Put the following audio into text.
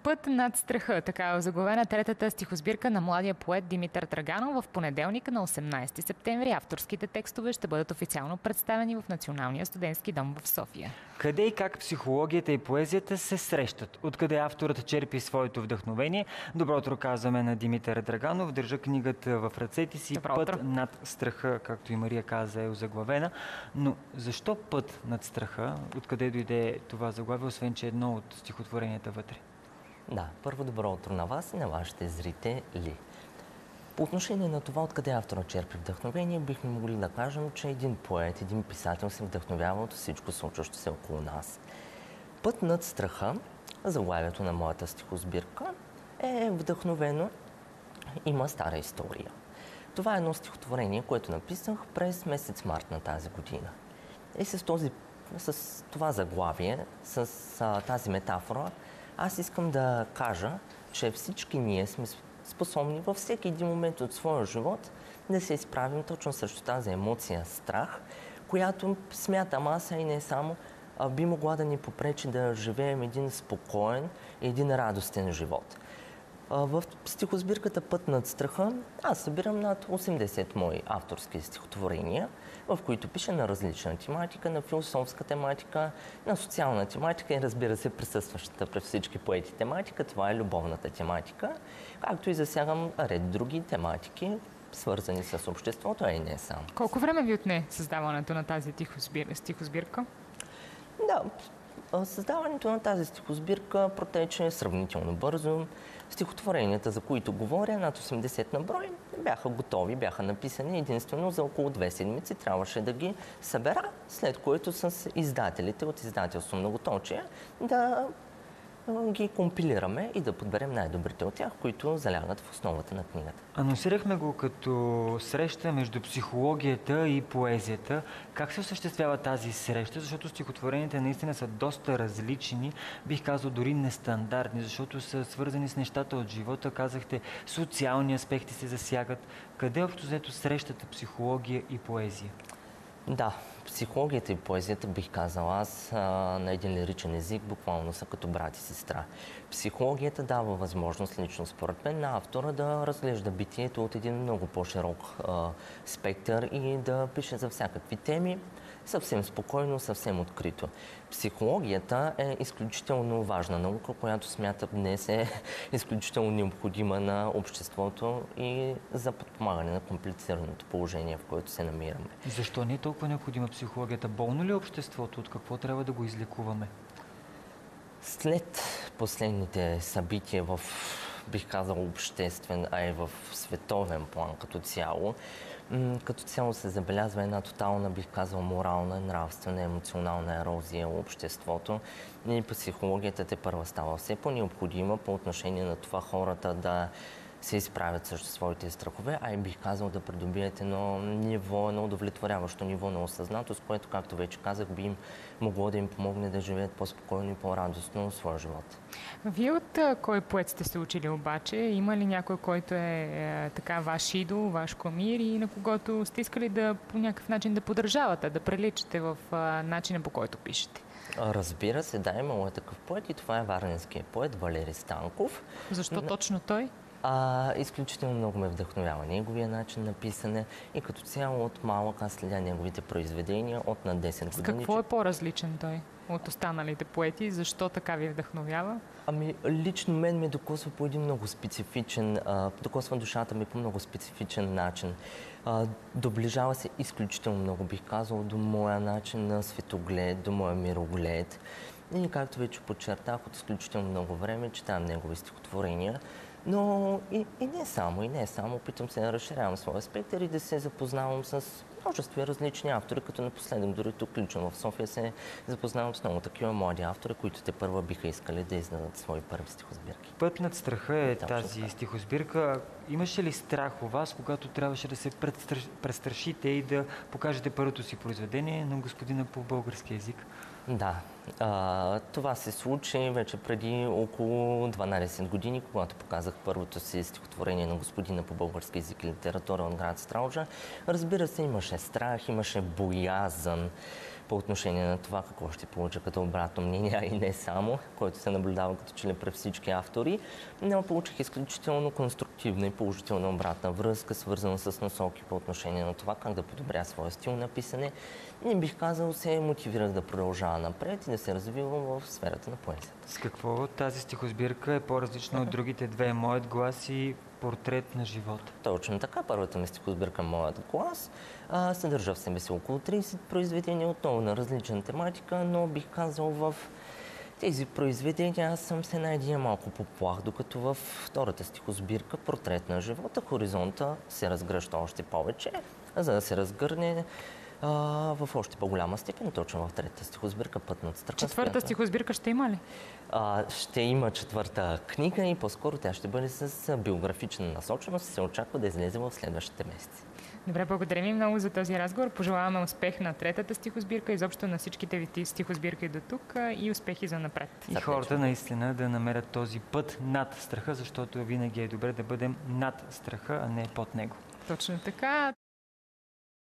Път над страха, така е озаглавена третата стихосбирка на младия поет Димитър Драганов в понеделник на 18 септември. Авторските текстове ще бъдат официално представени в Националния студентски дом в София. Къде и как психологията и поезията се срещат? Откъде авторът черпи своето вдъхновение? Добро утро, казваме на Димитър Драганов. Държа книгата в ръцете си. Път над страха, както и Мария каза, е озаглавена. Но защо път над страха? Откъде дойде това заглавие, освен че е едно от стихотворенията вътре? Да, първо добро утро на вас и на вашите зрители. По отношение на това, откъде авторът черпи вдъхновение, бихме могли да кажем, че един поет, един писател се вдъхновява от всичко случващо се около нас. Път над страха, заглавието на моята стихосбирка, е вдъхновено, има стара история. Това е едно стихотворение, което написах през месец март на тази година. И с това заглавие, с тази метафора, аз искам да кажа, че всички ние сме способни във всеки един момент от своя живот да се изправим точно срещу тази емоция страх, която смятам аз, и не само, би могла да ни попречи да живеем един спокоен и един радостен живот. В стихосбирката Път над страха аз събирам над 80 мои авторски стихотворения, в които пиша на различна тематика, на философска тематика, на социална тематика и, разбира се, присъстващата през всички поети тематика. Това е любовната тематика, както и засягам ред други тематики, свързани с обществото, а и не само. Колко време ви отне създаването на тази стихосбирка? Да, създаването на тази стихосбирка протече сравнително бързо. Стихотворенията, за които говоря, над 80 на брой, бяха готови, бяха написани единствено за около 2 седмици. Трябваше да ги събера, след което с издателите от издателство Многоточие да ги компилираме и да подберем най-добрите от тях, които залягат в основата на книгата. Анонсирахме го като среща между психологията и поезията. Как се осъществява тази среща? Защото стихотворенията наистина са доста различни, бих казал дори нестандартни, защото са свързани с нещата от живота. Казахте, социални аспекти се засягат. Къде общо взето срещата психология и поезия? Да, психологията и поезията, бих казал аз, на един лиричен език буквално са като брат и сестра. Психологията дава възможност, лично според мен, на автора да разглежда битието от един много по-широк спектър и да пише за всякакви теми, съвсем спокойно, съвсем открито. Психологията е изключително важна наука, която смятам днес е изключително необходима на обществото и за подпомагане на комплицираното положение, в което се намираме. Защо не е толкова необходима психологията? Болно ли е обществото? От какво трябва да го излекуваме? След последните събития в, бих казал, обществен, а и в световен план като цяло се забелязва една тотална, бих казал, морална, нравствена, емоционална ерозия в обществото. И психологията тепърва става все по-необходима по отношение на това хората да се изправят срещу своите страхове, а и бих казал да придобият едно удовлетворяващо ниво на осъзнатост, което, както вече казах, би им могло да им помогне да живеят по-спокойно и по-радостно в своя живот. Вие от кой поет сте се учили обаче? Има ли някой, който е така ваш идол, ваш кумир и на когото сте искали да по някакъв начин да поддържавате, да приличате в начина, по който пишете? Разбира се, да, имало е такъв поет и това е варненският поет Валери Станков. Защо точно той? Изключително много ме вдъхновява неговия начин на писане и като цяло от малък аз следя неговите произведения от на 10 години. С какво е по-различен той от останалите поети? Защо така ви вдъхновява? Лично мен ме докосва по един много специфичен, докосва душата ми по много специфичен начин. Доближава се изключително много, бих казал, до моя начин на светоглед, до моя мироглед. И както вече подчертах, от изключително много време читам негови стихотворения. Но и не само. Опитам се да разширявам своя спектър и да се запознавам с множество различни автори, като напоследък дори тук лично в София се запознавам с много такива млади автори, които тепърва биха искали да издадат свои първи стихосбирки. Път над страха е тази стихосбирка. Имаше ли страх у вас, когато трябваше да се престрашите и да покажете първото си произведение на господина по български език? Да, това се случи вече преди около 12 години, когато показах първото си стихотворение на господина по български език и литература от град Стралджа. Разбира се, имаше страх, имаше боязън, по отношение на това какво ще получа като обратно мнение, а и не само, което се наблюдава като че ли при всички автори, но получих изключително конструктивна и положителна обратна връзка, свързана с насоки по отношение на това как да подобря своя стил на писане. И бих казал, се мотивирах да продължава напред и да се развивам в сферата на поезията. С какво тази стихосбирка е по-различна от другите две? Моят глас и портрет на живота. Точно така, първата ми стихосбирка "Моят глас" съдържа в себе си около 30 произведения, отново на различна тематика, но бих казал в тези произведения аз съм се най-един малко поплах, докато във втората стихосбирка "Портрет на живота" хоризонта се разгръща още повече, за да се разгърне в още по-голяма степен, точно в третата стихосбирка "Път над страха". Четвърта стихосбирка ще има ли? Ще има четвърта книга и по-скоро тя ще бъде с биографична насоченост и се очаква да излезе в следващите месеци. Добре, благодаря ви много за този разговор. Пожелаваме успех на третата стихосбирка, изобщо на всичките ви стихосбирки до тук и успехи за напред. И хората наистина да намерят този път над страха, защото винаги е добре да бъдем над страха, а не под него. Точно така.